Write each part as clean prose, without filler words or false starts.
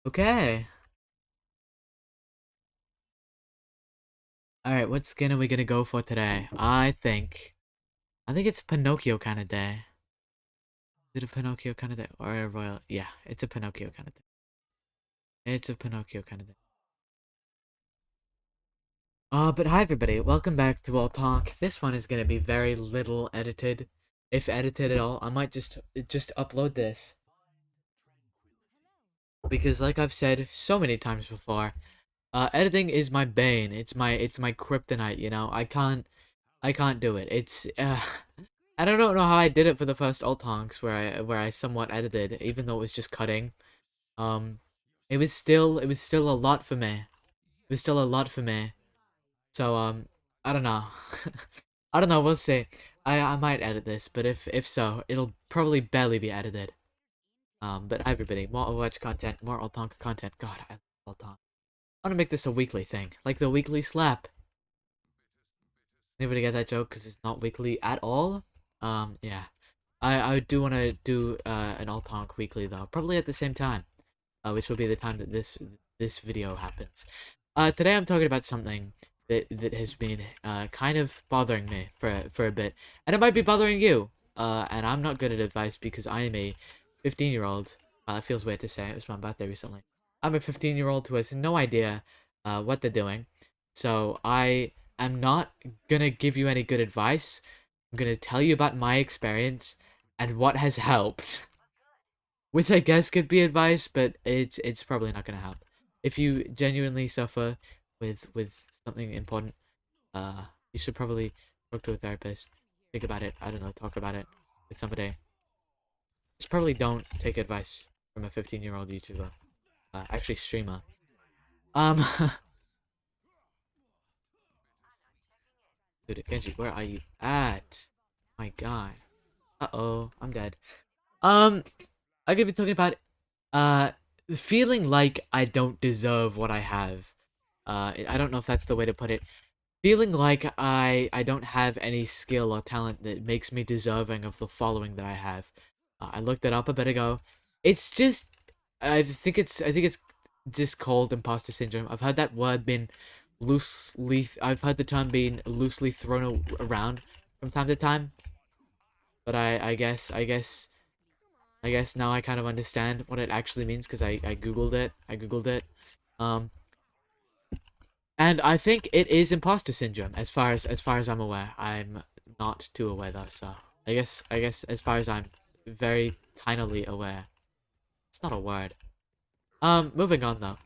Okay. Alright, what skin are we gonna go for today? I think it's a Pinocchio kind of day. Is it a Pinocchio kind of day? Or a royal? Yeah, it's a Pinocchio kind of day. It's a Pinocchio kind of day. But hi everybody, welcome back to althonk. This one is gonna be very little edited. If edited at all. I might just upload this. Because like I've said so many times before, editing is my bane. It's my kryptonite, you know? I can't do it. I don't know how I did it for the first althonks where I somewhat edited, even though it was just cutting. Um, it was still a lot for me. It was still a lot for me. So I don't know. I don't know. We'll see. I might edit this, but if so, it'll probably barely be edited. But hi everybody, more Overwatch content, more althonk content. God, I love althonk. I want to make this a weekly thing, like the weekly slap. Anybody get that joke? Because it's not weekly at all. Yeah. I do want to do an althonk weekly though, probably at the same time, which will be the time that this video happens. Today I'm talking about something that has been kind of bothering me for a bit, and it might be bothering you. And I'm not good at advice because I am a 15-year-old. It feels weird to say. It was my birthday recently. I'm a 15-year-old who has no idea what they're doing, so I am not gonna give you any good advice. I'm gonna tell you about my experience and what has helped. Which I guess could be advice, but it's probably not gonna help. If you genuinely suffer with something important, you should probably talk to a therapist. Think about it. I don't know. Talk about it with somebody. Just probably don't take advice from a 15-year-old YouTuber. Actually, streamer. Um, dude, Genji, where are you at? My God. Uh-oh, I'm dead. Um, I'm gonna be talking about uh feeling like I don't deserve what I have. I don't know if that's the way to put it. Feeling like I don't have any skill or talent that makes me deserving of the following that I have. I looked it up a bit ago. It's just I think it's just called imposter syndrome. I've heard that word being loosely I've heard the term being loosely thrown around from time to time, but I guess now I kind of understand what it actually means because I googled it. Um, and I think it is imposter syndrome as far as I'm aware. I'm not too aware though, so I guess as far as I'm very tinily aware, it's not a word. Moving on though.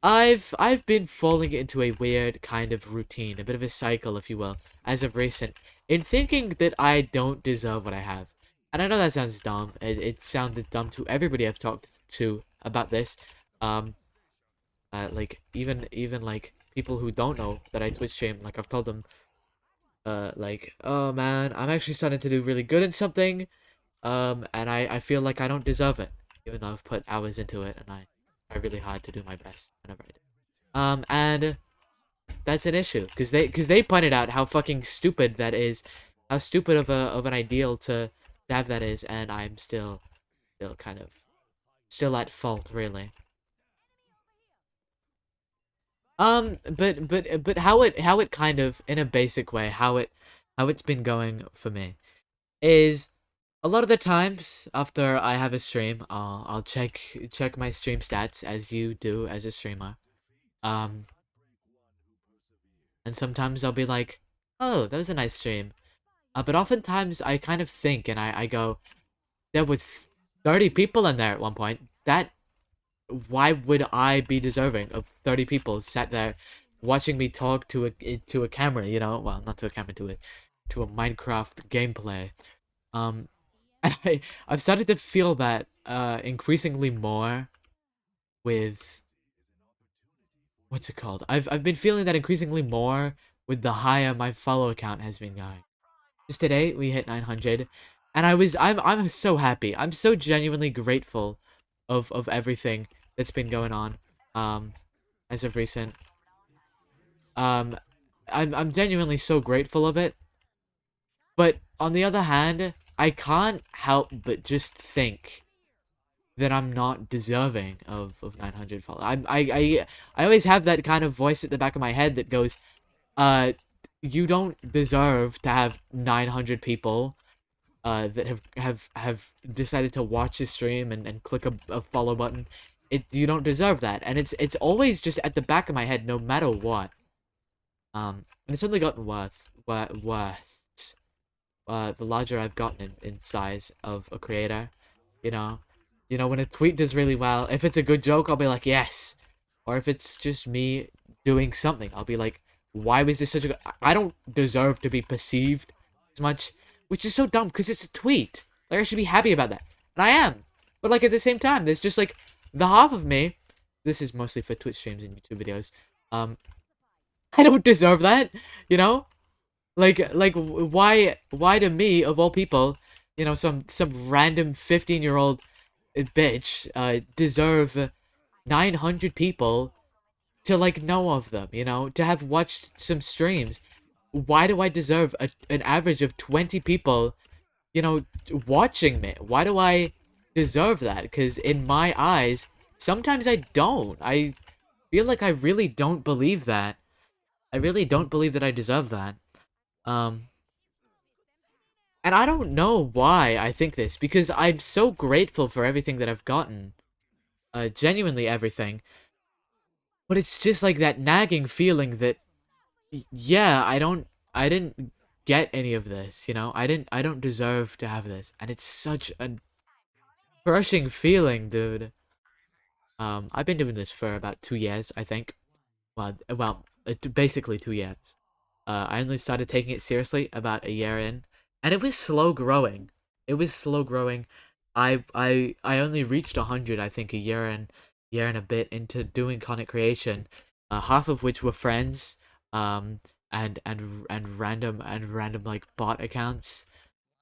I've been falling into a weird kind of routine, a bit of a cycle, if you will, as of recent, in thinking that I don't deserve what I have. And I know that sounds dumb. It sounded dumb to everybody I've talked to about this. Um, like even like people who don't know that I Twitch stream, like I've told them, like, oh man, I'm actually starting to do really good in something, and I feel like I don't deserve it, even though I've put hours into it and I try really hard to do my best whenever I do. And that's an issue because they pointed out how fucking stupid that is, how stupid of an ideal to have that is, and I'm still kind of still at fault really. But how it kind of in a basic way how it's been going for me is a lot of the times after I have a stream, I'll check my stream stats as you do as a streamer. Um, and sometimes I'll be like, oh, that was a nice stream. But oftentimes I kind of think and I go, there were 30 people in there at one point. That why would I be deserving of 30 people sat there watching me talk to a camera, you know? Well, not to a camera, to a Minecraft gameplay. Um, and I've started to feel that increasingly more with what's it called? I've been feeling that increasingly more with the higher my follow count has been going. Just today we hit 900, and I'm so happy. I'm so genuinely grateful of everything that's been going on. Um, as of recent. Um, I'm genuinely so grateful of it. But on the other hand, I can't help but just think. then I'm not deserving of 900 followers. I always have that kind of voice at the back of my head that goes, you don't deserve to have 900 people that have decided to watch the stream and click a follow button. You don't deserve that, and it's always just at the back of my head, no matter what. And it's only gotten worse. The larger I've gotten in size of a creator, you know, when a tweet does really well, if it's a good joke, I'll be like yes, or if it's just me doing something, I'll be like, why was this such a good... I don't deserve to be perceived as much, which is so dumb because it's a tweet. Like I should be happy about that, and I am. But like at the same time, there's just like the half of me. This is mostly for Twitch streams and YouTube videos. I don't deserve that, you know? Like why to me, of all people, some random 15-year-old bitch, deserve 900 people to, like, know of them, to have watched some streams? Why do I deserve an average of 20 people, watching me? Why do I deserve that? Because in my eyes, sometimes I don't. I feel like I really don't believe that. I really don't believe that I deserve that. Um, and I don't know why I think this, because I'm so grateful for everything that I've gotten. Genuinely everything. But it's just like that nagging feeling that, yeah, I didn't get any of this, I don't deserve to have this. And it's such a crushing feeling, dude. I've been doing this for about 2 years, I think. Basically 2 years. I only started taking it seriously about a year in, and it was slow growing. It was slow growing. I only reached 100, I think, year and a bit into doing content creation. Half of which were friends, and random like bot accounts.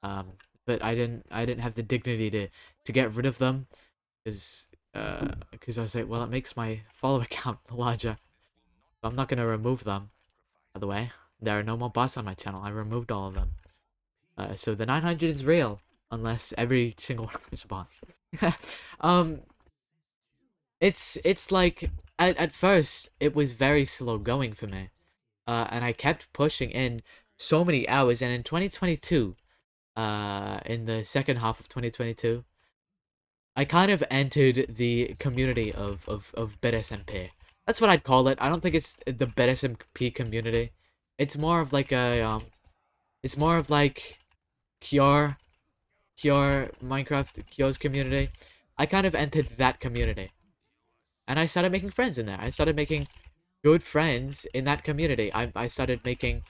But I didn't have the dignity to get rid of them, because I was like, well, it makes my follow account larger. So I'm not gonna remove them. By the way, there are no more bots on my channel. I removed all of them. So the 900 is real, unless every single one of them is a bot. um, it's like at first it was very slow going for me. And I kept pushing in so many hours, and in 2022, in the second half of 2022, I kind of entered the community of BitSMP. That's what I'd call it. I don't think it's the BitSMP community. It's more of like it's more of like Cure, Minecraft, Cure's community. I kind of entered that community, and I started making friends in there. I started making good friends in that community. I started making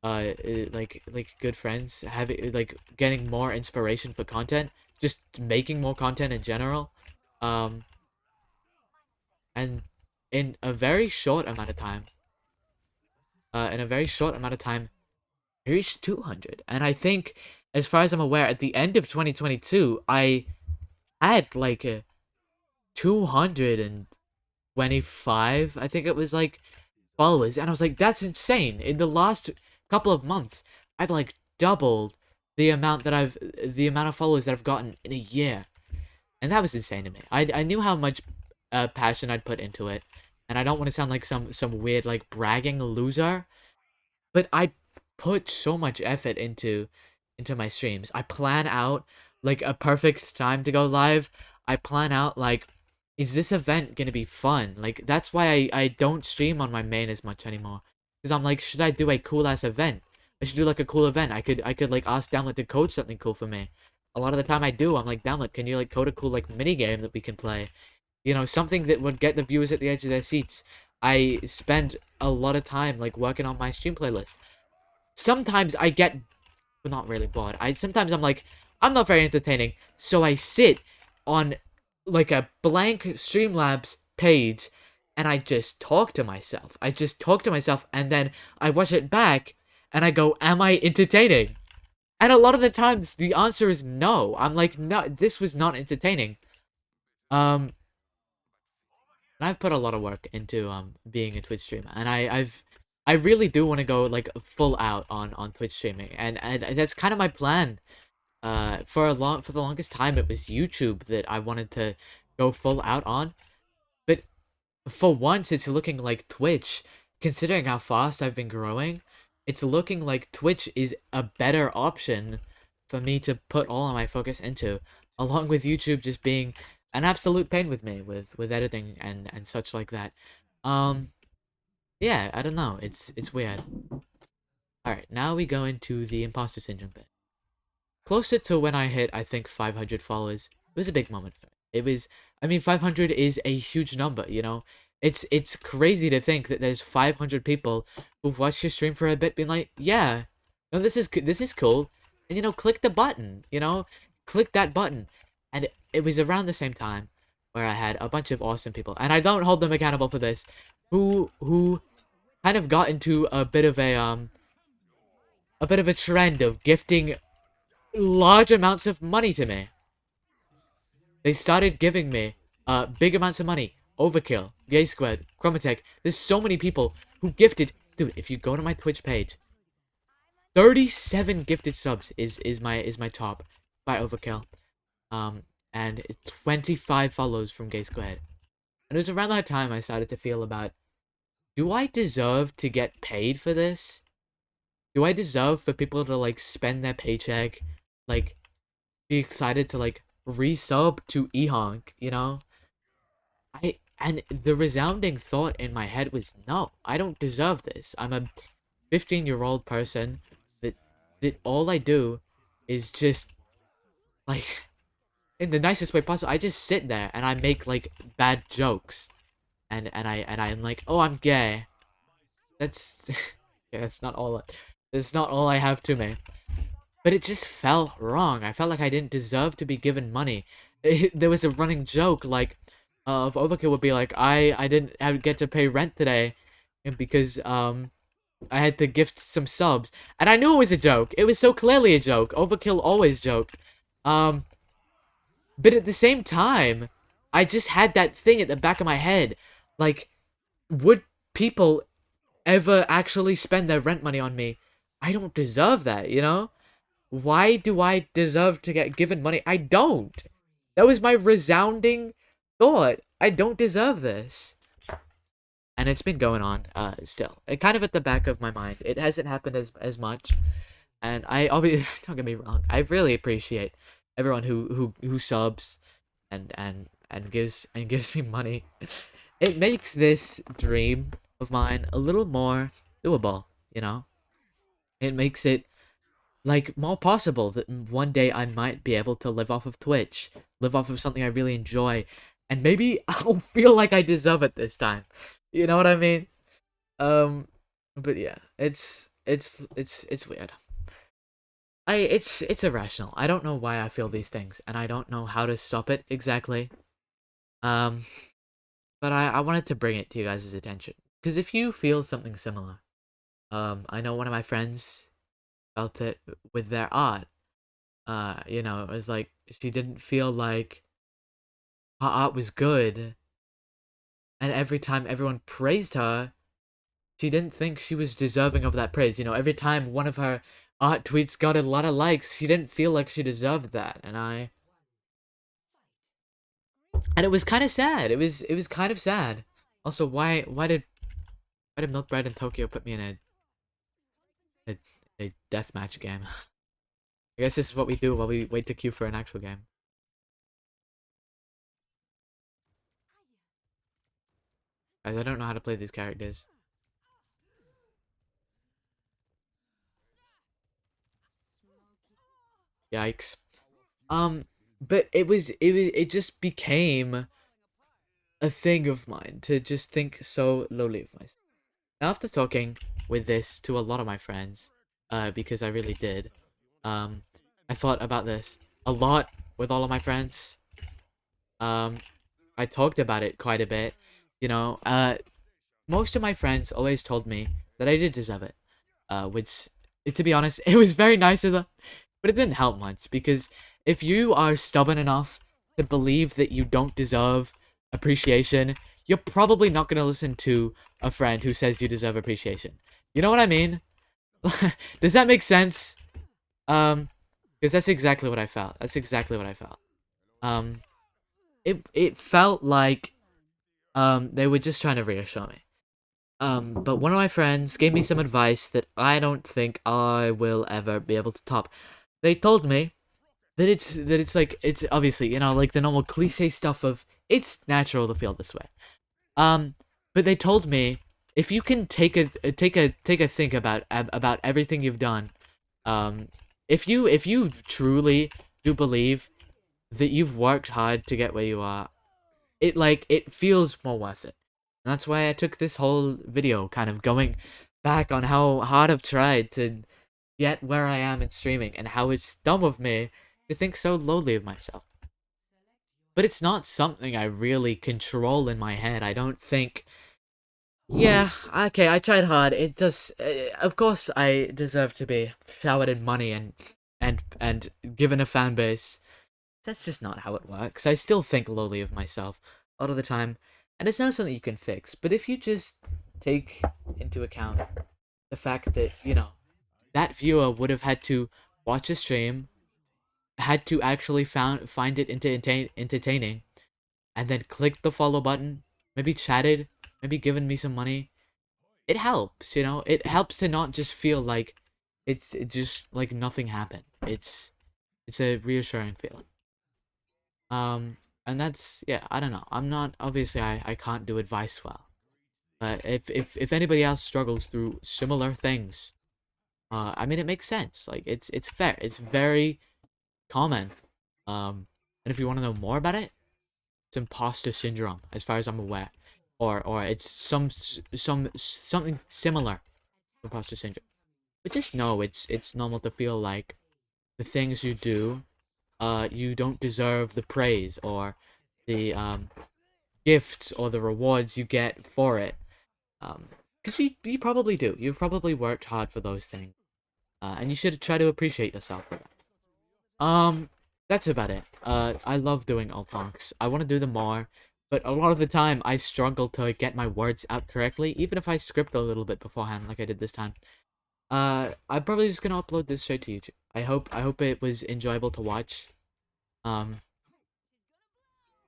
like good friends, having like getting more inspiration for content, just making more content in general. Um, and in a very short amount of time, I reached 200. And I think, as far as I'm aware, at the end of 2022, I had like a 225, I think it was, like, followers. And I was like, that's insane. In the last couple of months, I've like doubled the amount of followers that I've gotten in a year. And that was insane to me. I knew how much passion I'd put into it. And I don't want to sound like some weird, like, bragging loser, but I put so much effort into my streams. I plan out like a perfect time to go live. I plan out like, is this event gonna be fun? Like, that's why I don't stream on my main as much anymore. Because I'm like, should I do a cool ass event? I should do like a cool event. I could like ask Download to code something cool for me. A lot of the time I do. I'm like, Download, can you like code a cool like mini game that we can play? Something that would get the viewers at the edge of their seats. I spend a lot of time like working on my stream playlist. Sometimes I get, well, not really bored. Sometimes I'm like, I'm not very entertaining, so I sit on like a blank Streamlabs page and I just talk to myself. And then I watch it back and I go, am I entertaining? And a lot of the times the answer is no. I'm like, no, this was not entertaining. And I've put a lot of work into being a Twitch streamer, and I really do want to go like full out on Twitch streaming, and that's kind of my plan. For the longest time, it was YouTube that I wanted to go full out on. But for once, it's looking like Twitch, considering how fast I've been growing. It's looking like Twitch is a better option for me to put all of my focus into, along with YouTube just being an absolute pain with me with editing and such like that. Yeah, I don't know. It's weird. All right, now we go into the imposter syndrome bit. Closer to when I hit, I think 500 followers. It was a big moment for me. It was, I mean, 500 is a huge number, you know? It's crazy to think that there's 500 people who've watched your stream for a bit being like, yeah, no, this is cool. And, you know, click the button, you know? Click that button. And it was around the same time where I had a bunch of awesome people, and I don't hold them accountable for this, who kind of got into a bit of a trend of gifting large amounts of money to me. They started giving me big amounts of money. Overkill, Gay Squad, Chromatech. There's so many people who gifted. Dude, if you go to my Twitch page, 37 gifted subs is my top by Overkill. And 25 follows from Gay Squad. And it was around that time I started to feel about, do I deserve to get paid for this? Do I deserve for people to, like, spend their paycheck, like, be excited to, like, resub to ehonk, you know? And the resounding thought in my head was, no, I don't deserve this. I'm a 15-year-old person that all I do is just, like, in the nicest way possible, I just sit there and I make, like, bad jokes. And I'm like, oh, I'm gay. That's yeah, that's not all I have to me. But it just felt wrong. I felt like I didn't deserve to be given money. There was a running joke, like, of Overkill would be like, I didn't get to pay rent today, and because I had to gift some subs, and I knew it was a joke. It was so clearly a joke. Overkill always joked. But at the same time, I just had that thing at the back of my head, like, would people ever actually spend their rent money on me? I don't deserve that, you know? Why do I deserve to get given money? I don't. That was my resounding thought. I don't deserve this. And it's been going on, still. It kind of at the back of my mind. It hasn't happened as much. And I obviously, don't get me wrong, I really appreciate everyone who subs and gives me money. It makes this dream of mine a little more doable, you know? It makes it, like, more possible that one day I might be able to live off of Twitch, live off of something I really enjoy, and maybe I'll feel like I deserve it this time. You know what I mean? But yeah, it's weird. It's irrational. I don't know why I feel these things, and I don't know how to stop it exactly. But I wanted to bring it to you guys' attention, because if you feel something similar, I know one of my friends felt it with their art. You know, it was like she didn't feel like her art was good, and every time everyone praised her, she didn't think she was deserving of that praise. You know, every time one of her art tweets got a lot of likes, she didn't feel like she deserved that, and it was kind of sad. It was kind of sad. Also, why did milkbread and Tokyo put me in a a deathmatch game? I guess this is what we do while we wait to queue for an actual game. Guys, I don't know how to play these characters. Yikes. But it just became a thing of mine to just think so lowly of myself. Now, after talking with this to a lot of my friends, because I really did, I thought about this a lot with all of my friends. I talked about it quite a bit, you know. Most of my friends always told me that I did deserve it, which, to be honest, it was very nice of them, but it didn't help much, because if you are stubborn enough to believe that you don't deserve appreciation, you're probably not going to listen to a friend who says you deserve appreciation. You know what I mean? Does that make sense? Because that's exactly what I felt. That's exactly what I felt. Um, it felt like they were just trying to reassure me. But one of my friends gave me some advice that I don't think I will ever be able to top. They told me that it's like it's obviously, like the normal cliche stuff of it's natural to feel this way. Um, but they told me if you can take a think about everything you've done, um, if you truly do believe that you've worked hard to get where you are, it feels more worth it. And that's why I took this whole video kind of going back on how hard I've tried to get where I am in streaming and how it's dumb of me to think so lowly of myself. But it's not something I really control in my head. I don't think. Yeah, okay, I tried hard. It does. Of course, I deserve to be showered in money and given a fan base. That's just not how it works. I still think lowly of myself a lot of the time, and it's not something you can fix. But if you just take into account the fact that, that viewer would have had to watch a stream, had to actually find it entertaining, and then click the follow button, maybe chatted, maybe given me some money, it helps, It helps to not just feel like it just like nothing happened. It's a reassuring feeling. Um, and that's, yeah, I don't know. I'm not, obviously I can't do advice well. But if anybody else struggles through similar things, I mean, it makes sense. Like it's fair. It's very common. And if you want to know more about it, it's imposter syndrome, as far as I'm aware, or it's something similar to imposter syndrome. But just know it's normal to feel like the things you do, you don't deserve the praise or the gifts or the rewards you get for it. Because you probably do. You've probably worked hard for those things, and you should try to appreciate yourself for that. Um, that's about it. I love doing althonks. I want to do them more, but a lot of the time I struggle to get my words out correctly, even if I script a little bit beforehand, like I did this time. I'm probably just gonna upload this straight to YouTube. I hope it was enjoyable to watch. Um,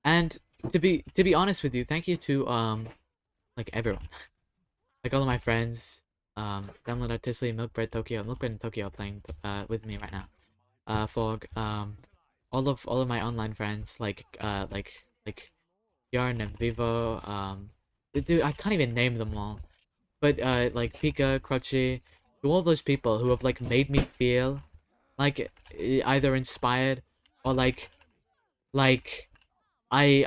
and to be honest with you, thank you to like everyone, like all of my friends, download artistically, milkbread and Tokyo playing with me right now. For all of my online friends, like Yarn and Vivo, dude, I can't even name them all, but like Pika, Crutchy, to all those people who have like made me feel like either inspired or like I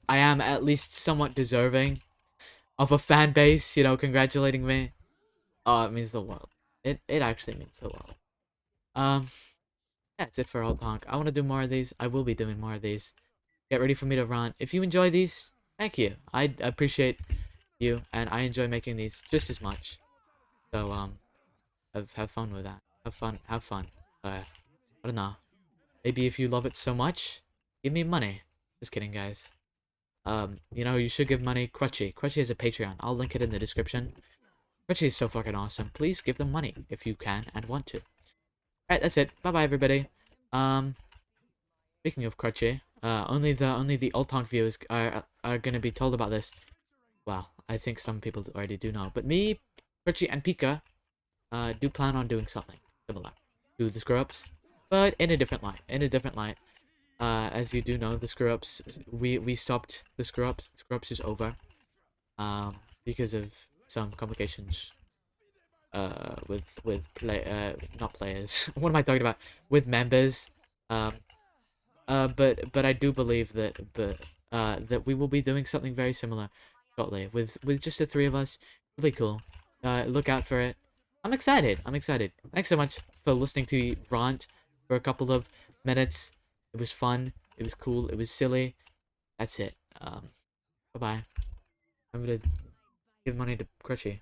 am at least somewhat deserving of a fan base, congratulating me. Oh, it means the world. It actually means the world. Um, that's it for Old Honk. I want to do more of these. I will be doing more of these. Get ready for me to rant. If you enjoy these, thank you. I appreciate you, and I enjoy making these just as much. So have fun with that. Have fun. Have fun. I don't know. Maybe if you love it so much, give me money. Just kidding, guys. You should give money. Crutchy. Crutchy has a Patreon. I'll link it in the description. Crutchy is so fucking awesome. Please give them money if you can and want to. Alright, that's it. Bye bye, everybody. Um, Speaking of Crutchy, only the althonk viewers are gonna be told about this. Well, I think some people already do know, but me, Crutchy, and Pika, do plan on doing something similar to the screw ups, but in a different light. In a different light. As you do know, the screw ups, we stopped the screw ups. The screw ups is over. Because of some complications. With not players. What am I talking about? With members. Um, but I do believe that we will be doing something very similar shortly with just the three of us. It'll be cool. Look out for it. I'm excited. I'm excited. Thanks so much for listening to rant for a couple of minutes. It was fun. It was cool. It was silly. That's it. Bye bye. I'm gonna give money to Crutchy.